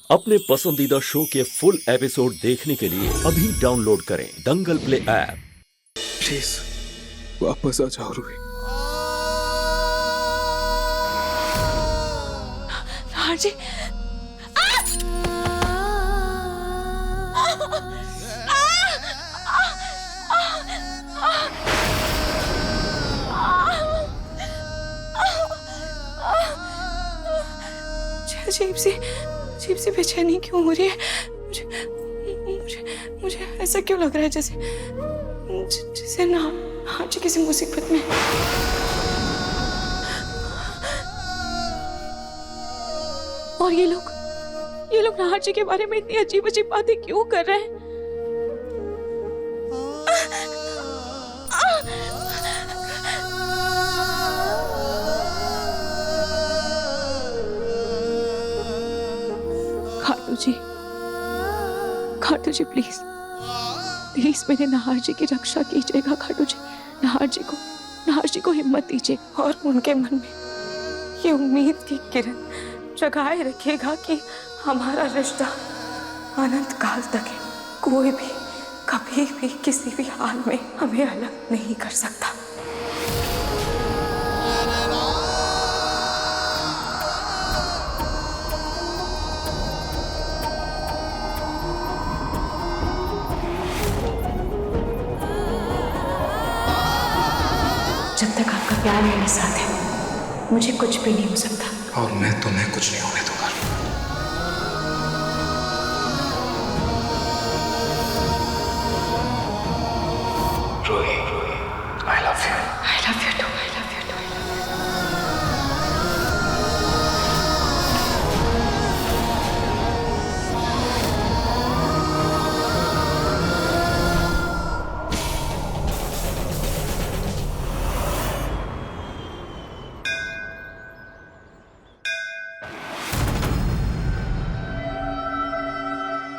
अपने पसंदीदा शो के फुल एपिसोड देखने के लिए अभी डाउनलोड करें दंगल प्ले ऐप। प्लीज वापस आ जाओ रूही। हाँ जी। अजीब सी बेचैनी क्यों हो रही है? मुझे ऐसा क्यों लग रहा है जैसे ना हाँ जी किसी मुसीबत में। और ये लोग नाहर जी के बारे में इतनी अजीब बातें क्यों कर रहे हैं? खाटू जी प्लीज मेरे नाहर जी की रक्षा कीजिएगा। खाटू जी नाहर जी को हिम्मत दीजिए और उनके मन में ये उम्मीद की किरण जगाए रखिएगा कि हमारा रिश्ता अनंत काल तक है। कोई भी कभी भी किसी भी हाल में हमें अलग नहीं कर सकता। जब तक आपका प्यार मेरे साथ है मुझे कुछ भी नहीं हो सकता। और मैं तुम्हें कुछ नहीं होने दूंगा। Ruhi, I love you. I love you too.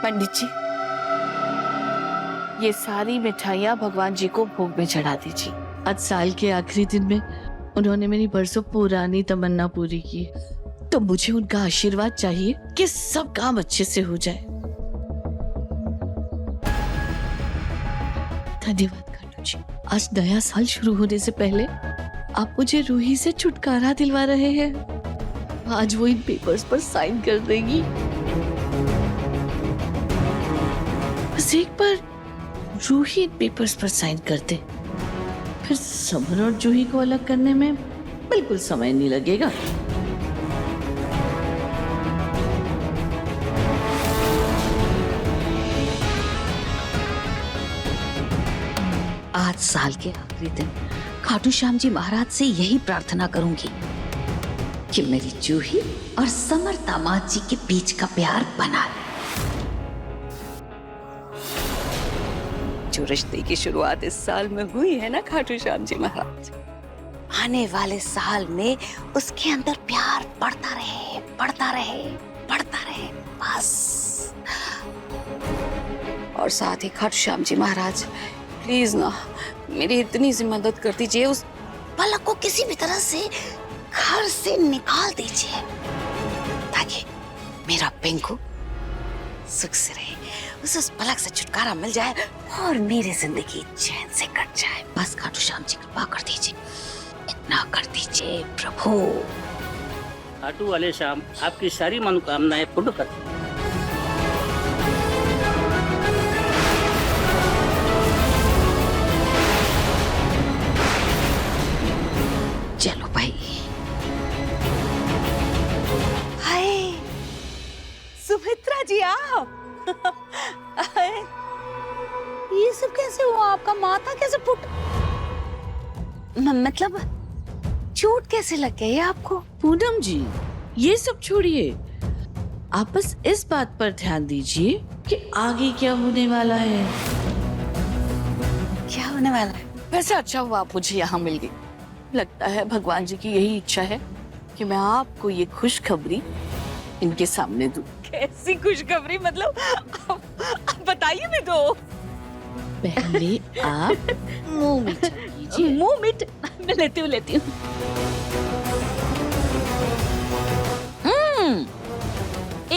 पंडित जी, ये सारी मिठाइयाँ भगवान जी को भोग में चढ़ा दीजिए। आज साल के आखिरी दिन में उन्होंने मेरी बरसों पुरानी तमन्ना पूरी की, तो मुझे उनका आशीर्वाद चाहिए कि सब काम अच्छे से हो जाए। धन्यवाद खाटू जी। आज नया साल शुरू होने से पहले आप मुझे रूही से छुटकारा दिलवा रहे हैं। आज वो इन पेपर्स पर साइन कर देगी। बस एक बार रूही पेपर्स पर साइन कर दे, फिर समर और जूही को अलग करने में बिल्कुल समय नहीं लगेगा। आज साल के आखिरी दिन खाटू श्याम जी महाराज से यही प्रार्थना करूंगी कि मेरी जूही और समर दामाद जी के बीच का प्यार बना रहे। जो रिश्ते की शुरुआत इस साल में हुई है ना खाटू श्याम जी महाराज, आने वाले साल में उसके अंदर प्यार बढ़ता रहे बस। और साथ ही खाटू श्याम जी महाराज प्लीज ना मेरी इतनी सी मदद कर दीजिए, उस पलक को किसी भी तरह से घर से निकाल दीजिए ताकि मेरा पिंकू सुख से रहे। उसे उस पलक से छुटकारा मिल जाए और मेरी जिंदगी चैन से कट जाए। बस खाटू श्याम जी कृपा कर दीजिए, इतना कर दीजिए प्रभु। खाटू वाले श्याम आपकी सारी मनोकामनाएं पूर्ण कर। चलो भाई। हाय सुमित्रा जी आप ये सब कैसे हुआ? आपका माथा कैसे फूट? मतलब चोट कैसे लग गई आपको? पूनम जी ये सब छोड़िए, आप बस इस बात पर ध्यान दीजिए कि आगे क्या होने वाला है। क्या होने वाला है? वैसे अच्छा हुआ आप मुझे यहाँ मिल गई। लगता है भगवान जी की यही इच्छा है कि मैं आपको ये खुशखबरी इनके सामने दूं। कैसी खुशखबरी? मतलब आप बताइए भी तो। पहले आप मुंह मीठा कीजिए। मुंह मीठ मैं लेती हूँ।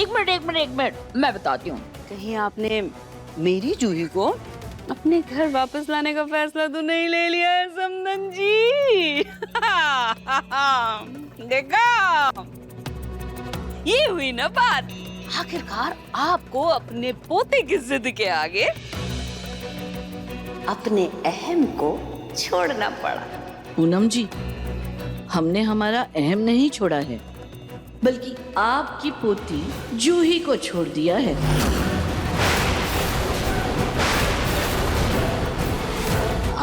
एक मिनट मैं बताती हूँ। कहीं आपने मेरी जूही को अपने घर वापस लाने का फैसला तो नहीं ले लिया है समदन जी? देखा, ये हुई ना बात। आखिरकार आपको अपने पोते की जिद के आगे अपने अहम को छोड़ना पड़ा। पूनम जी, हमने हमारा अहम नहीं छोड़ा है, बल्कि आपकी पोती जूही को छोड़ दिया है।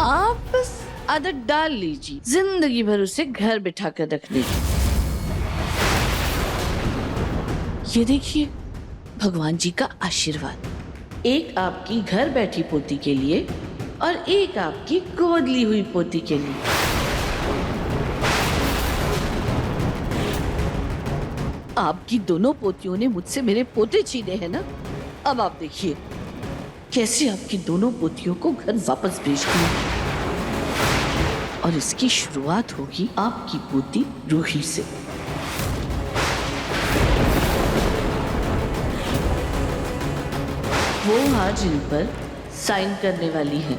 आप बस आदत डाल लीजिए जिंदगी भर उसे घर बिठा कर रखने की। ये देखिए, भगवान जी का आशीर्वाद, एक आपकी घर बैठी पोती के लिए और एक आपकी गोद ली हुई पोती के लिए। आपकी दोनों पोतियों ने मुझसे मेरे पोते छीने हैं ना। अब आप देखिए कैसे आपकी दोनों पोतियों को घर वापस भेजती हूँ। और इसकी शुरुआत होगी आपकी पोती रूही से। वो आज इन पर साइन करने वाली है।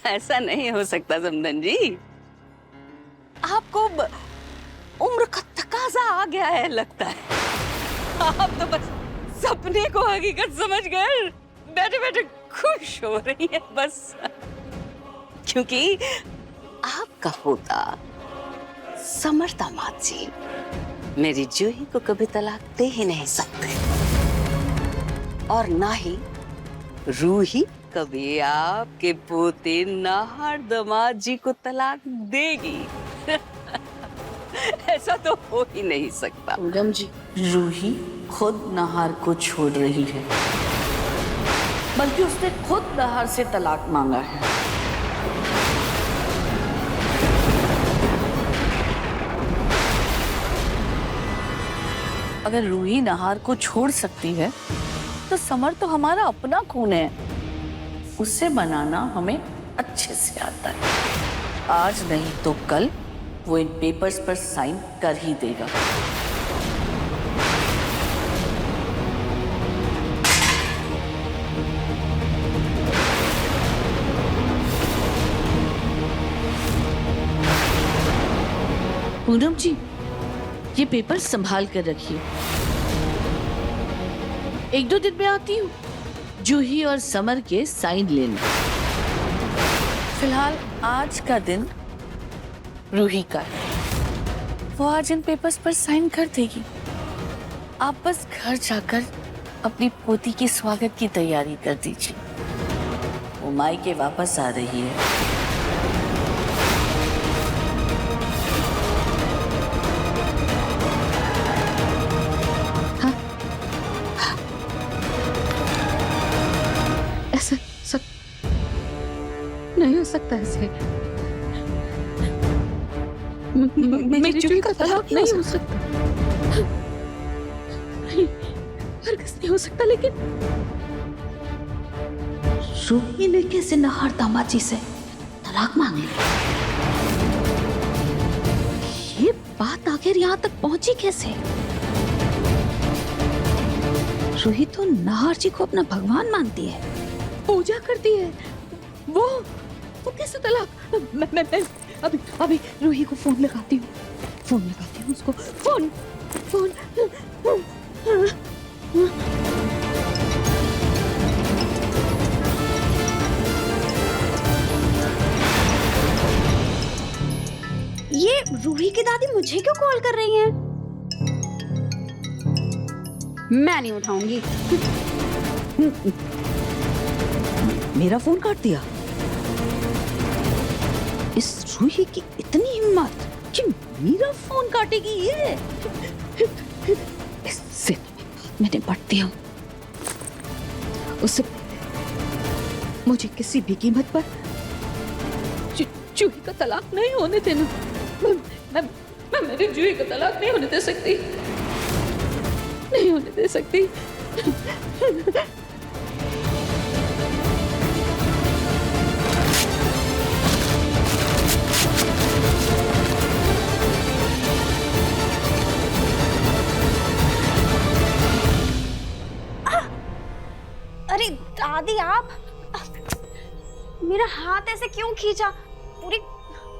ऐसा नहीं हो सकता समदन जी, आपको उम्र का तकाजा आ गया है लगता है। आप तो बस सपने को हकीकत समझ गए, बैठे बैठे खुश हो रही है बस, क्योंकि आपका पोता समर दामाद जी मेरी जूही को कभी तलाक दे ही नहीं सकते, और ना ही रूही कभी आपके पोते नाहर दामाद जी को तलाक देगी। ऐसा तो हो ही नहीं सकता। पूनम जी, रूही खुद नाहर को छोड़ रही है, बल्कि उसने खुद नाहर से तलाक मांगा है। अगर रूही नाहर को छोड़ सकती है तो समर तो हमारा अपना खून है, उसे मनाना हमें अच्छे से आता है। आज नहीं तो कल वो इन पेपर्स पर साइन कर ही देगा। पूनम जी, ये पेपर संभाल कर रखिए, 1-2 दिन में आती हूँ जूही और समर के साइन लेने। फिलहाल आज का दिन रूही का है, वो आज इन पेपर्स पर साइन कर देगी। आप बस घर जाकर अपनी पोती के स्वागत की तैयारी कर दीजिए, वो मायके वापस आ रही है। नहीं हो सकता ऐसे। मेरी जूही का तलाक नहीं हो सकता। हरगिज़ नहीं हो सकता। लेकिन रूही ने कैसे नाहर दामाद जी से तलाक मांग ली? ये बात आखिर यहाँ तक पहुंची कैसे? रूही तो नाहर जी को अपना भगवान मानती है, पूजा करती है। वो कैसे तलाक? मैं अभी रूही को फोन लगाती हूँ उसको। फोन ये रूही की दादी मुझे क्यों कॉल कर रही हैं? मैं नहीं उठाऊंगी। मेरा फोन काट दिया। इस रूही की इतनी हिम्मत कि मेरा फोन काटेगी ये। इससे मैं निपटती हूँ। उसे मुझे किसी भी कीमत पर जूही का तलाक नहीं होने देना। मैं मेरी जूही का तलाक नहीं होने दे सकती। अरे दादी आप मेरा हाथ ऐसे क्यों खींचा? पूरी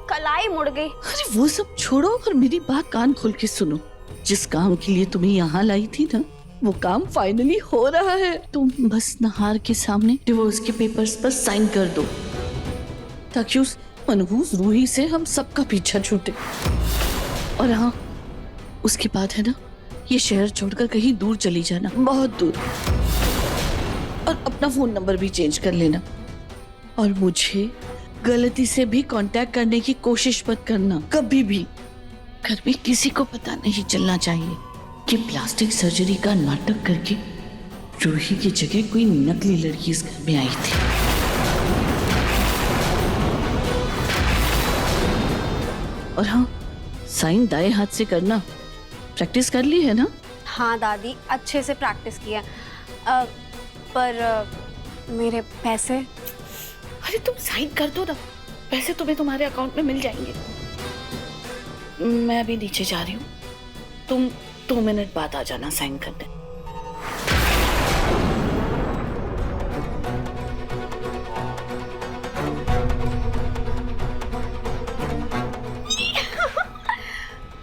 कलाई मुड़ गई। अरे वो सब छोड़ो और मेरी बात कान खोल के सुनो। जिस काम के लिए तुम्हें यहाँ लाई थी ना, वो काम फाइनली हो रहा है। तुम बस नहार के सामने डिवोर्स के पेपर्स पर साइन कर दो, ताकि उस मनहूस रूही से हम सबका पीछा छूटे। और हाँ, उसके बाद है ना, ये शहर छोड़कर कहीं दूर चली जाना, बहुत दूर। और अपना फोन नंबर भी चेंज कर लेना। और मुझे गलती से भी कांटेक्ट करने की कोशिश मत करना, कभी भी। घर में किसी को पता नहीं चलना चाहिए कि प्लास्टिक सर्जरी का नाटक करके रूही की जगह कोई नकली लड़की इस घर में आई थी। और हाँ, साइन दाएं हाथ से करना प्रैक्टिस कर ली है ना? हाँ दादी, अच्छे से प्रैक्टिस किया। पर मेरे पैसे? अरे तुम साइन कर दो ना, पैसे तुम्हें तुम्हारे अकाउंट में मिल जाएंगे। मैं अभी नीचे जा रही हूँ, तुम 2 मिनट बाद आ जाना साइन करने।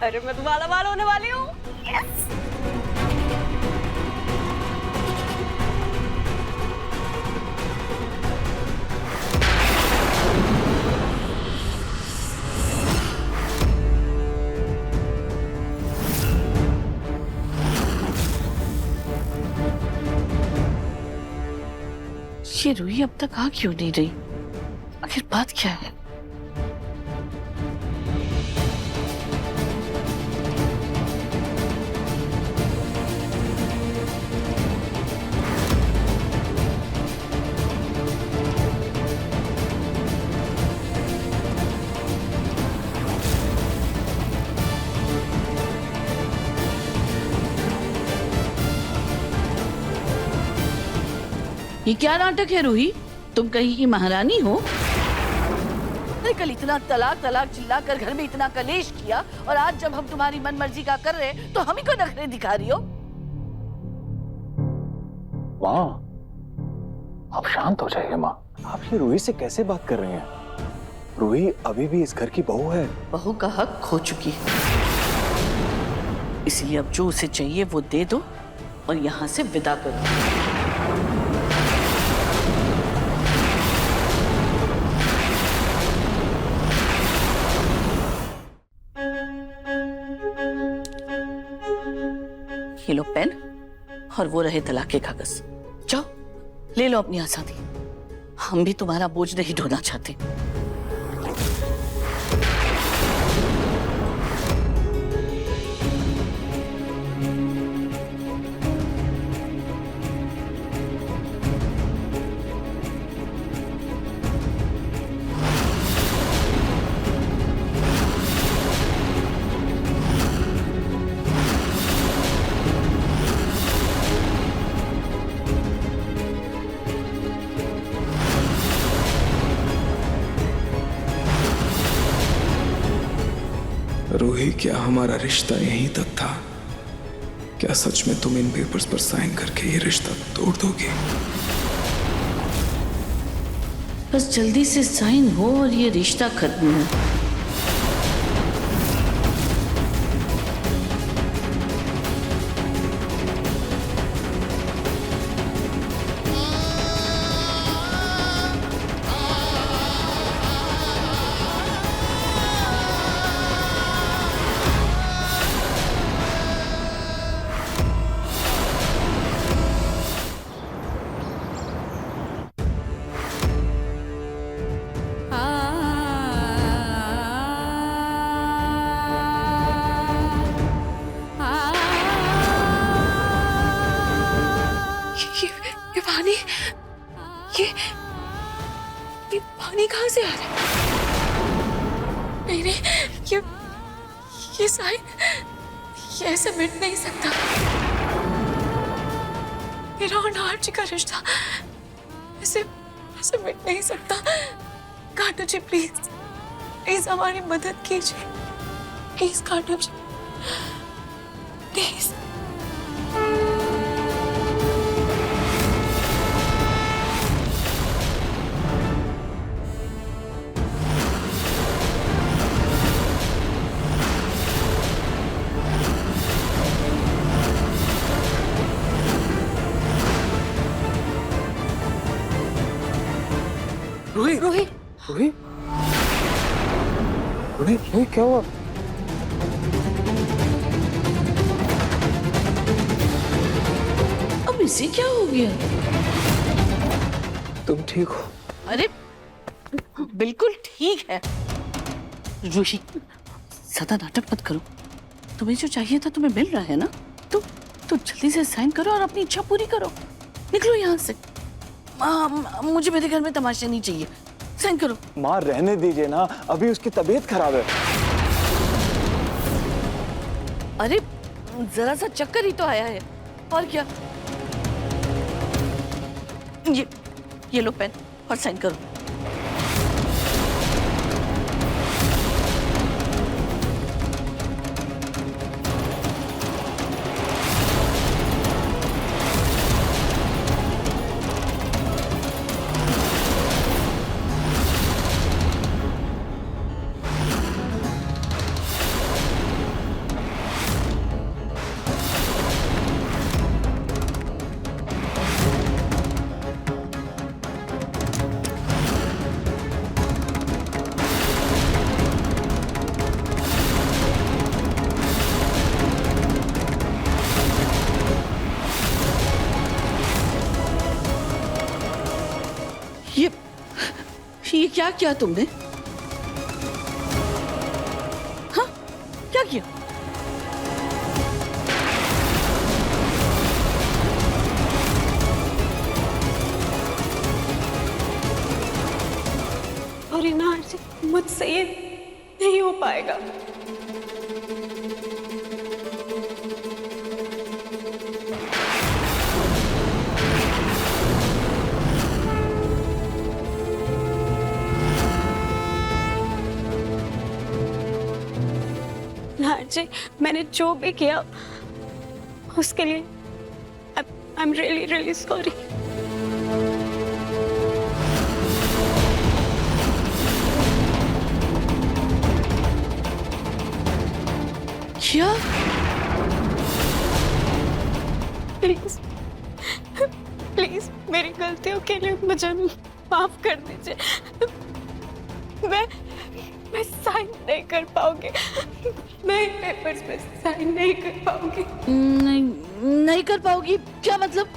अरे मैं तुम्हारा बाल होने वाली हूँ। यस। ये रूही अब तक आ क्यों नहीं रही? आखिर बात क्या है? ये क्या नाटक है रूही? तुम कहीं की महारानी हो? अरे कल इतना तलाक तलाक चिल्ला कर घर में इतना कलेश किया, और आज जब हम तुम्हारी मन मर्जी का कर रहे हैं तो हम ही को नखरे दिखा रही हो। माँ, आप शांत हो जाइए माँ। आप ये रूही से कैसे बात कर रही हैं? रूही अभी भी इस घर की बहू है। बहू का हक खो चुकी है, इसलिए अब जो उसे चाहिए वो दे दो और यहाँ से विदा कर दो। ये लो पेन, और वो रहे तलाक के कागज। जाओ ले लो अपनी आजादी। हम भी तुम्हारा बोझ नहीं ढोना चाहते। रूही, क्या हमारा रिश्ता यहीं तक था? क्या सच में तुम इन पेपर्स पर साइन करके ये रिश्ता तोड़ दोगे? बस जल्दी से साइन हो और ये रिश्ता खत्म हो। ये पानी, ये पानी कहाँ से आ रहा है? नहीं नहीं, ये साइन, ये ऐसे मिट नहीं सकता। मेरा और नाहर जी का रिश्ता ऐसे ऐसे मिट नहीं सकता। काटू जी प्लीज प्लीज हमारी मदद कीजिए, प्लीज काटू जी प्लीज। रूही रूही रूही रूही रूही क्या हुआ? अब इसे क्या हो गया? तुम ठीक हो? अरे बिल्कुल ठीक है। रूही ज्यादा नाटक मत करो, तुम्हें जो चाहिए था तुम्हें मिल रहा है ना, तो जल्दी से साइन करो और अपनी इच्छा पूरी करो। निकलो यहाँ से। मुझे मेरे घर में तमाशा नहीं चाहिए। साइन करो। माँ रहने दीजिए ना, अभी उसकी तबीयत खराब है। अरे जरा सा चक्कर ही तो आया है, और क्या। ये लो पेन और साइन करो। ये क्या किया तुमने? हाँ, क्या किया? और नाहर जी मुझसे ये नहीं हो पाएगा। नाहर जी मैंने जो भी किया उसके लिए I am really really sorry. क्या? प्लीज प्लीज मेरी गलतियों के लिए मुझे माफ कर दीजिए। मैं साइन नहीं कर पाऊंगी, मैं पेपर्स पे साइन नहीं कर पाऊंगी। नहीं कर पाओगी? क्या मतलब?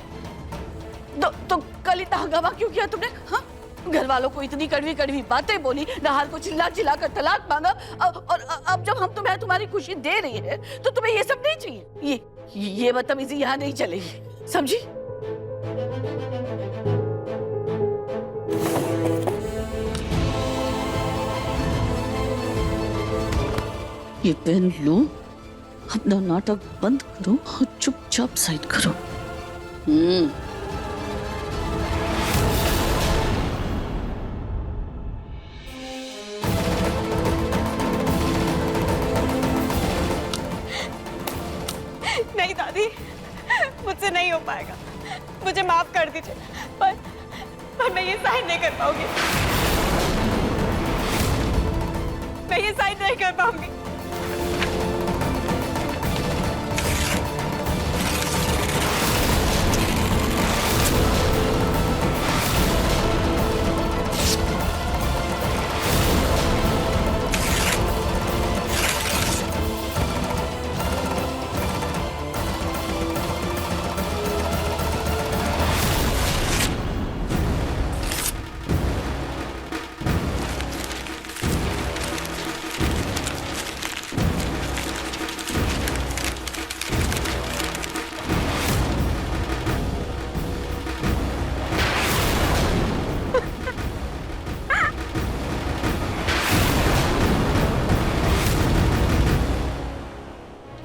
तो कल इतना हंगामा क्यों किया तुमने? हाँ, घर वालों को इतनी कड़वी कड़वी बातें बोली, नाहर को चिल्ला चिल्ला कर तलाक मांगा, और अब जब हम तुम्हें तुम्हारी खुशी दे रही है तो तुम्हें ये सब नहीं चाहिए। ये बदतमीजी यहाँ नहीं चलेगी, समझी? ये पेन लो, अपना नाटक बंद करो और चुपचाप साइन करो। नहीं दादी, मुझसे नहीं हो पाएगा, मुझे माफ कर दीजिए, पर मैं ये साइन नहीं कर पाऊंगी, मैं ये साइन नहीं कर पाऊंगी।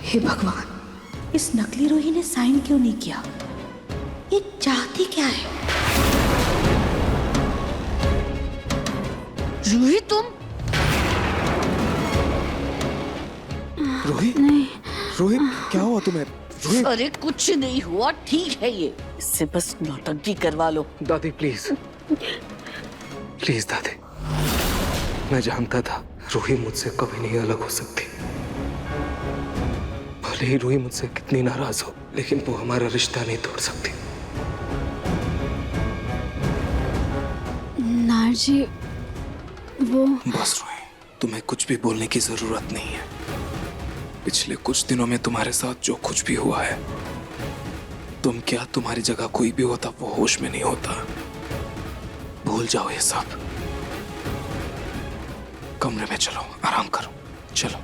हे भगवान, इस नकली रूही ने साइन क्यों नहीं किया? ये चाहती क्या है? रूही तुम? रूही? नहीं। रूही क्या हुआ तुम्हें? रूही? अरे कुछ नहीं हुआ, ठीक है ये। इससे बस नौटंकी करवा लो। दादी प्लीज, प्लीज दादी, मैं जानता था रूही मुझसे कभी नहीं अलग हो सकती। भले ही रूही मुझसे कितनी नाराज हो, लेकिन वो हमारा रिश्ता नहीं तोड़ सकती। नाहर जी, वो बस रूही, तुम्हें कुछ भी बोलने की जरूरत नहीं है। पिछले कुछ दिनों में तुम्हारे साथ जो कुछ भी हुआ है, तुम क्या, तुम्हारी जगह कोई भी होता वो होश में नहीं होता। भूल जाओ ये सब। कमरे में चलो, आराम करो, चलो।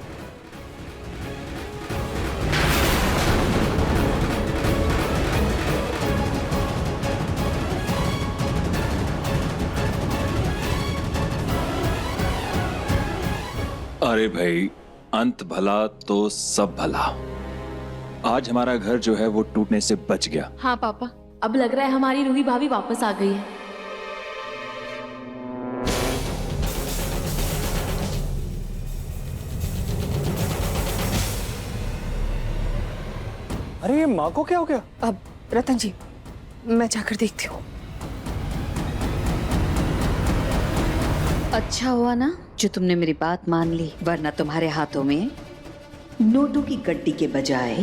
अरे भाई, अंत भला तो सब भला। आज हमारा घर जो है वो टूटने से बच गया। हाँ पापा, अब लग रहा है हमारी रूही भाभी वापस आ गई है। अरे ये माँ को क्या हो गया? अब रतन जी, मैं जाकर देखती हूँ। अच्छा हुआ ना जो तुमने मेरी बात मान ली, वरना तुम्हारे हाथों में नोटों की गड्डी के बजाय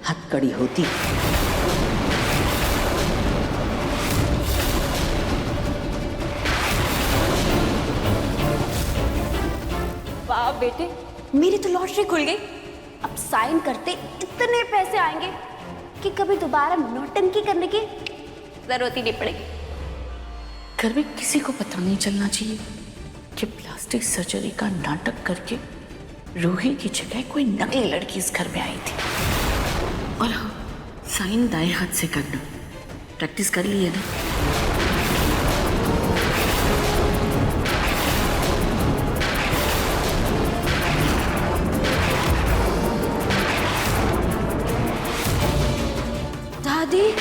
हथकड़ी होती। वाह बेटे, मेरी तो लॉटरी खुल गई। अब साइन करते इतने पैसे आएंगे कि कभी दोबारा नौटंकी करने की जरूरत ही नहीं पड़ेगी। घर में किसी को पता नहीं चलना चाहिए कि प्लास्टिक सर्जरी का नाटक करके रूही की जगह कोई नकली लड़की इस घर में आई थी। और हाँ, साइन दाएं हाथ से करना प्रैक्टिस कर ली है ना। दादी,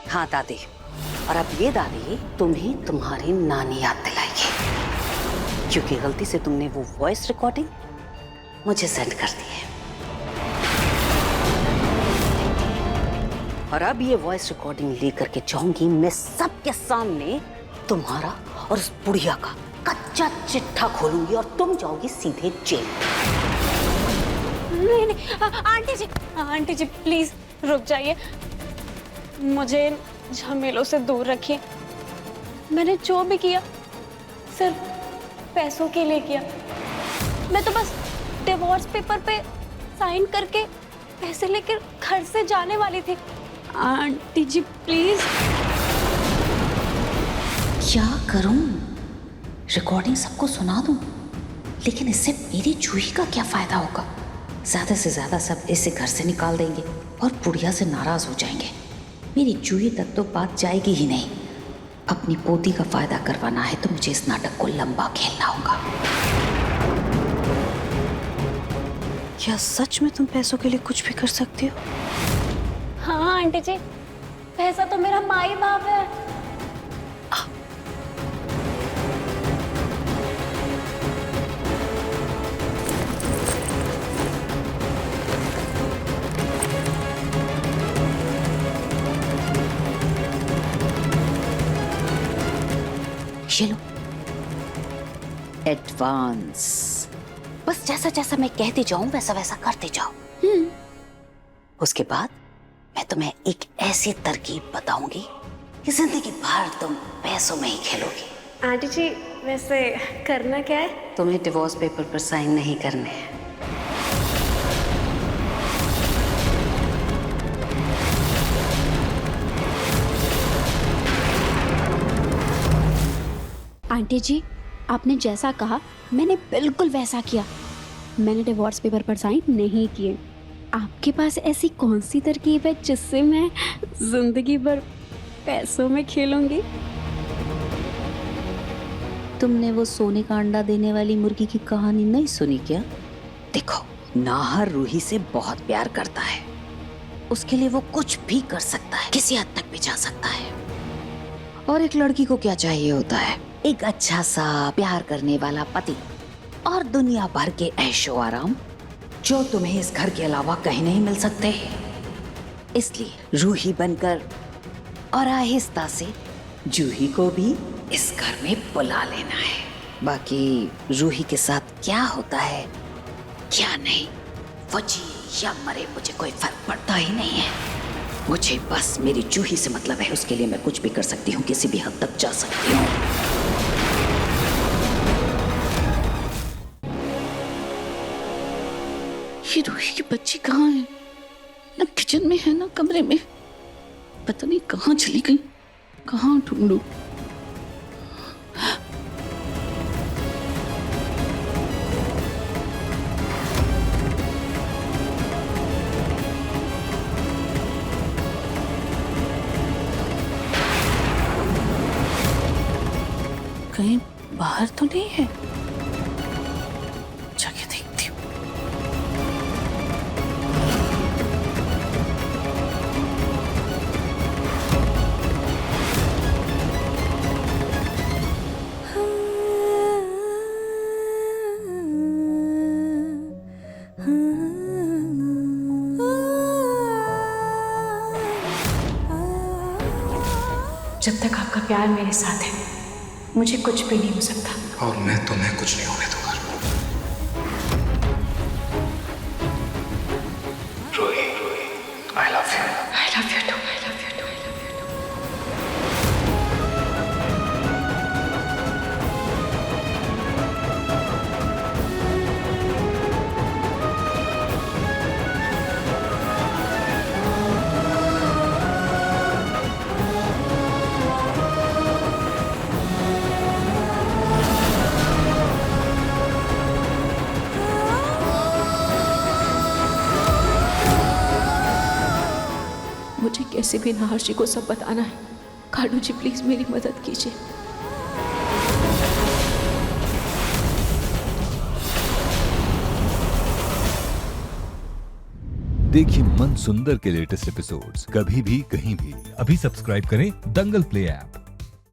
हाँ दादी, और अब ये दादी तुम्हें तुम्हारी नानी याद दिलाएगी, क्योंकि गलती से तुमने वो वॉइस रिकॉर्डिंग मुझे सेंड कर दी है। और अब ये वॉइस रिकॉर्डिंग लेकर के जाऊंगी मैं सबके सामने, तुम्हारा और उस बुढ़िया का कच्चा चिट्ठा खोलूंगी और तुम जाओगी सीधे जेल। नहीं नहीं, आंटी जी प्लीज रुक जाइए। मुझे झमेलों से दूर रखिए। मैंने जो भी किया सिर्फ पैसों के लिए किया। मैं तो बस डिवोर्स पेपर पे साइन करके पैसे लेकर घर से जाने वाली थी। Aunty ji please. क्या करूं? रिकॉर्डिंग सबको सुना दूं, लेकिन इससे मेरी जूही का क्या फायदा होगा? ज्यादा से ज्यादा सब इसे घर से निकाल देंगे और बुढ़िया से नाराज हो जाएंगे। मेरी जूही तक तो बात जाएगी ही नहीं। अपनी पोती का फायदा करवाना है तो मुझे इस नाटक को लंबा खेलना होगा। क्या सच में तुम पैसों के लिए कुछ भी कर सकती हो? हाँ आंटी जी, पैसा तो मेरा माई बाप है। ये लो एडवांस। बस जैसा जैसा मैं कहती जाऊं वैसा वैसा करते जाओ। उसके बाद मैं तुम्हें एक ऐसी तरकीब बताऊंगी कि जिंदगी भर तुम पैसों में ही खेलोगी। आंटी जी वैसे करना क्या है? तुम्हें डिवोर्स पेपर पर साइन नहीं करने हैं। आंटी जी, आपने जैसा कहा मैंने बिल्कुल वैसा किया। मैंने डिवोर्स पेपर पर साइन नहीं किए। आपके पास ऐसी कौन सी तरकीब है जिससे मैं जिंदगी भर पैसों में खेलूंगी? तुमने वो सोने का अंडा देने वाली मुर्गी की कहानी नहीं सुनी क्या? देखो, नाहर रूही से बहुत प्यार करता है। उसके लिए वो कुछ भी कर सकता है, किसी हद तक भी जा सकता है। और एक लड़की को क्या चाहिए होता है? एक अच्छा सा प्यार करने वाला पति और दुनिया भर के ऐशो आराम, जो तुम्हें इस घर के अलावा कहीं नहीं मिल सकते। इसलिए रूही बनकर और आहिस्ता से जूही को भी इस घर में बुला लेना है। बाकी रूही के साथ क्या होता है, क्या नहीं, वो जी या मरे, मुझे कोई फर्क पड़ता ही नहीं है। मुझे बस मेरी जूही से मतलब है, उसके लिए मैं कुछ भी कर सकती हूँ, किसी भी हद तक जा सकती हूँ। ये रूही की बच्ची कहाँ है? ना किचन में है ना कमरे में, पता नहीं कहाँ चली गई, कहाँ ढूंढूं? कहीं बाहर तो नहीं है? जाके देखती हूँ। जब तक आपका प्यार मेरे साथ है, मुझे कुछ भी नहीं हो सकता। और मैं तुम्हें कुछ नहीं होने दूंगा। Ruhi, I love you. I love you too, I love you too, I love you too. मुझे कैसे भी नाहर जी को सब बताना है। खाटू जी प्लीज मेरी मदद कीजिए। देखिए मन सुंदर के लेटेस्ट एपिसोड्स कभी भी कहीं भी। अभी सब्सक्राइब करें दंगल प्ले ऐप।